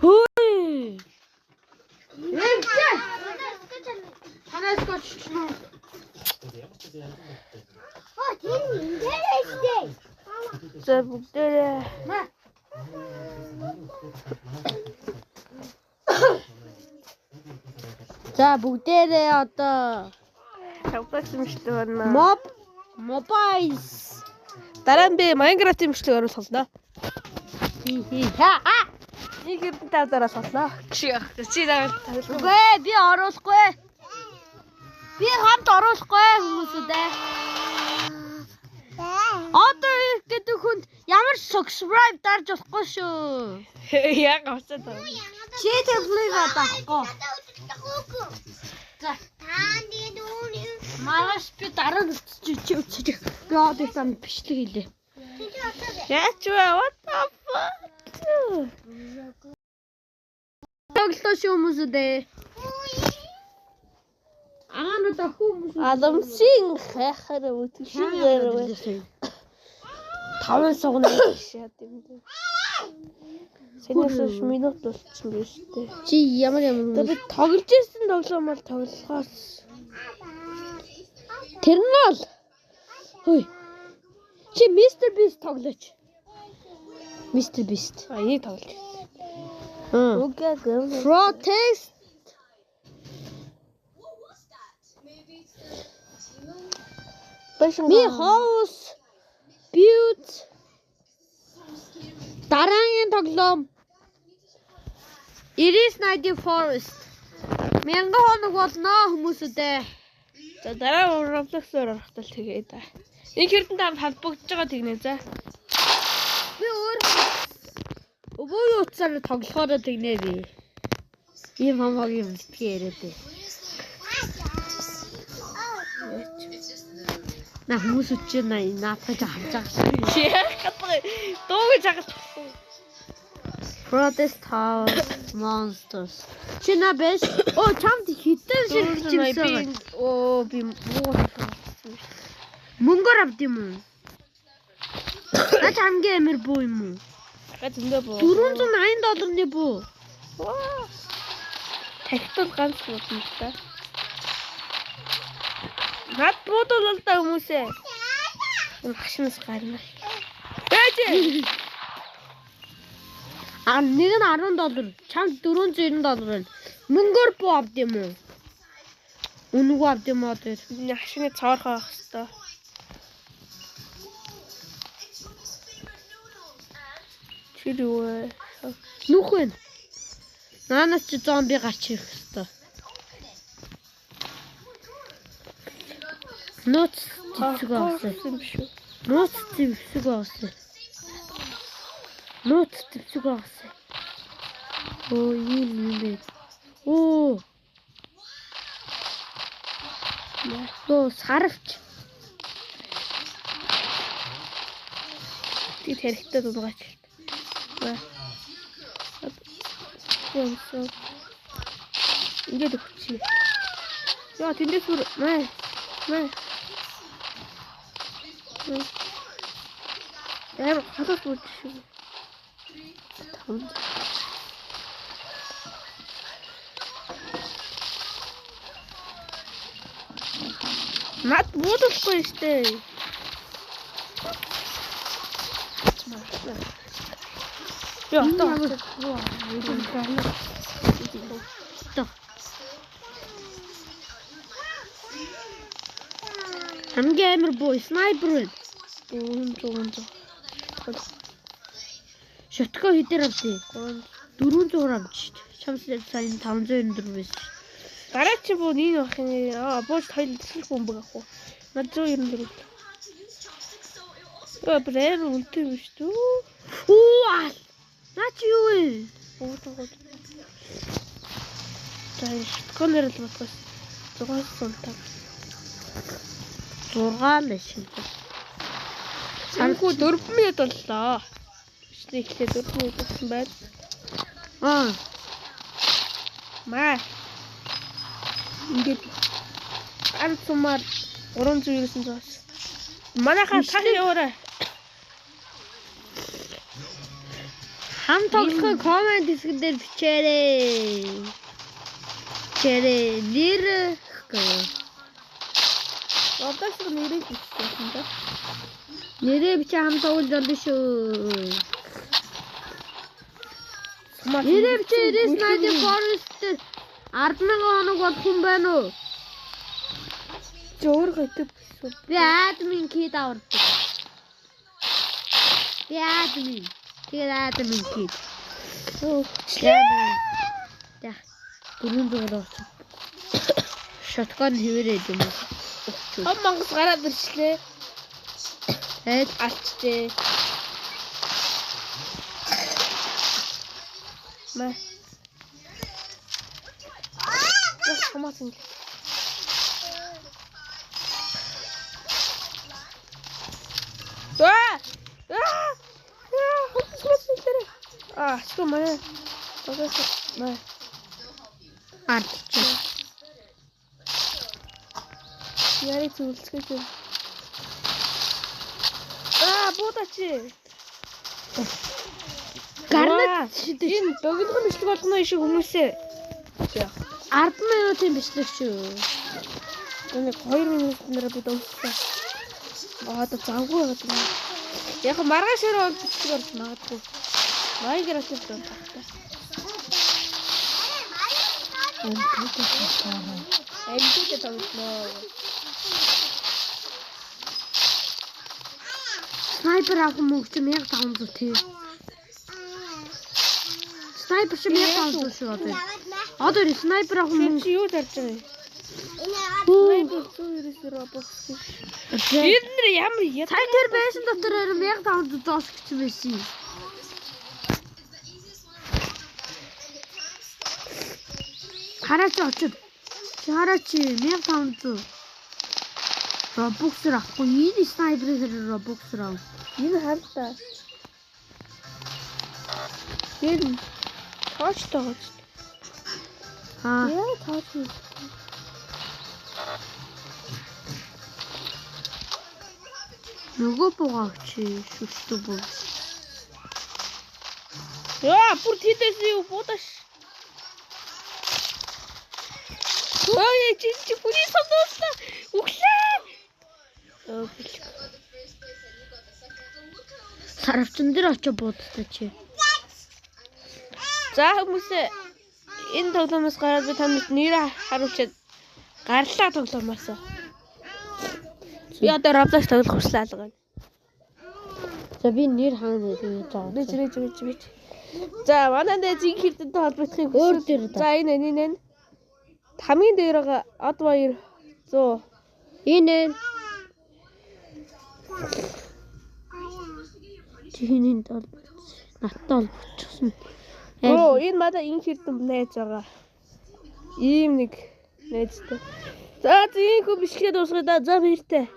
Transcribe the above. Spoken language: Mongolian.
Хөөе. Танаас гоч. Оо тийм интерестэй. За бүгдээрээ. За бүгдээрээ одоо Тавтагч имжлэг байна. Mobiles. Дараа нь би Minecraft имжлэг оруулах. Нэг хэдэн тав дараа солноо. Чи дараа Үгүй би оруулахгүй. Би хамт оруулахгүй хүмүүсүүдээ. Одоо гэдэг хүнд ямар subscribe дарж болохгүй шүү. яг авцаад байна. Чи тэр флэйвер даахгүй. За Тааны дүүний. маргааш би дараа нь чи би одоо сам бичлэг хийлээ. Яач вэ? What the fuck? Тоглоо шүү хүмүүсүүдээ. Аануудаа хүмүүс Аламшин хайхаар үтгшээ. 5 сугна Шат юм дээ. Сэнэс минут болчихсон биз дээ. чи ямар Би тоглож ирсэн тоглоом бол тоглохоос. Тэрнэл. Хөөе. Чи Mr Beast тоглооч. Mr Beast. Энийг тоглож. Үгүй ээ. Protest. Me house build. Дараагийн тоглоом. Iris Night Forest. 1000 хоног болно хүмүүсүүдээ. За дараа Roblox-оор орохтол тэгээ да. Нэг хэрдэн там халбогдож байгаа тэгнэ за. Би өвөө утсаар тоглохоор тэгнэ би. Ийм хамаагийн битгий яриад бай. На хүмүүс үчир наатаж харж байгаа шүү. Яах гэдэг дууг жагч. Protest House Monsters. Чи на бэш. Оо чамд хитэн шиг чимсэн. Оо би муу. Мөнгөөр авд юм уу? Наач хамгийн амир буу юм уу? Га зөндөө боо. $480 буу. Тагтал ганц болно та. Над буудал л да хүмүүсээ. Машинаас гарна. Бэж. Нэг нь $10. Чамд $490 байна. Мөнгөөр буу авд юм уу? Үнэгүй авд юм уу тэр? Машины цоорхоо авах хэвээр. Чирвэ. Нүх вэ? Наанаас чи зомби гарч ирэх хэвээр. Нууц зэвсэг авсан юм шүү. Нууц зэвсэг авсан. Нууц зэвсэг авсан. Оо юм бэ. Оо. Яа, сарвч. Ти хэрэгтэй дуугач. Ба. Яа. Ингээд өгчий. Яа, тэндээс бүр маа. Яа, хатад бүр шүү. Над буудахгүй штэ. Яа, хамгийн амир буу снайпер байна. 400. Шотко хэдээр авдээ? 400 авч. Чамс сайн 594 байсан. Дараа чи буу нэг ахын бууж тойлох бөмбөг авах уу? Над 194. Брэм үлдээ биш үү? Оо! Наач юу вэ? Уудаг. Тань шотконер л батгаас 6 сунтаа. 6 л шин. Санхүү 4 минут боллоо. Бичний ихлээр 4 минут болсон байна. Маа. Ингээд ганц сумаар 300-900. Манайхаа тахын яваарай. Хам тоглохыг комент хэсгээр бичээрэй. Нэр гэх. Roblox нэрийг бичсэн да. Нэрээ бичээ хам тоглож болно шүү. Нэрээ бичээ Sniper Forest 10,000 хоног болох юм байна уу? Зөөр гэдэг. Би админ кид авардаг. Тэгээд админ кид. За. 400 орчих. Shotgun хэвээрээ юм уу? Хам мангас гараад ирчлээ. Эд Алчтэй. Мэ. Яс хамаасан. Что моя? Моя. арч. Яри зүйлсгээ. Будачи. Гарнат шидэж. Энэ богинохон бичлэг болгоно шиг хүмүүсээ. 10 минутын бичлэг шүү. Нэг 2 минутаар бид өмссөн. Одоо завгүй байгаа. Яг маргааш өрөө бичлэг болж магадгүй. Майграш болсон багтаа. Эндээ тоглоно. Снайпер авах мөнгө чи 1500 тий. Снайпер чи 1500 шүү одоо. Одоо снайпер авах мөнгө Чи юу зарж байгаа юм? Снайпер робот. Бид нэр ямар яд. Цай тэр байсан дотор 1500 доос гэж байсан юм. Хараач очив. Хараач 1500. Robux авахгүй. Энэ снайперээр Robux ав. Энэ хартаа. Энэ тооч тоож. Яа тооч. Нөгөө буугаач шүшдэг буу. Яа бүр тийдэс юу будаш. Ой чи бүний сонирхолтой. Үглээ. Саравчин дээр очиж буудтай чи. За хүмүүсээ энэ тоглоомоос гараад би танд нэрээ харуулчаад гарлаа тоглоомоос. Би одоо Roblox тоглох хүслээ алгана. За би нэр хаана гэдэг юм Би зэрэг. За манай дээр зинх хэрдэнтэй холбогдохыг өөр дээр. За энэ. Хамгийн дээр байгаа од баяр 100. Энэ Чиний дол наттай болчихсон. Энэ манай инх хэрдэн найз байгаа. Ийм нэг найзтай. За зинхүү бичлэгээ дуусгая да. За баяртай.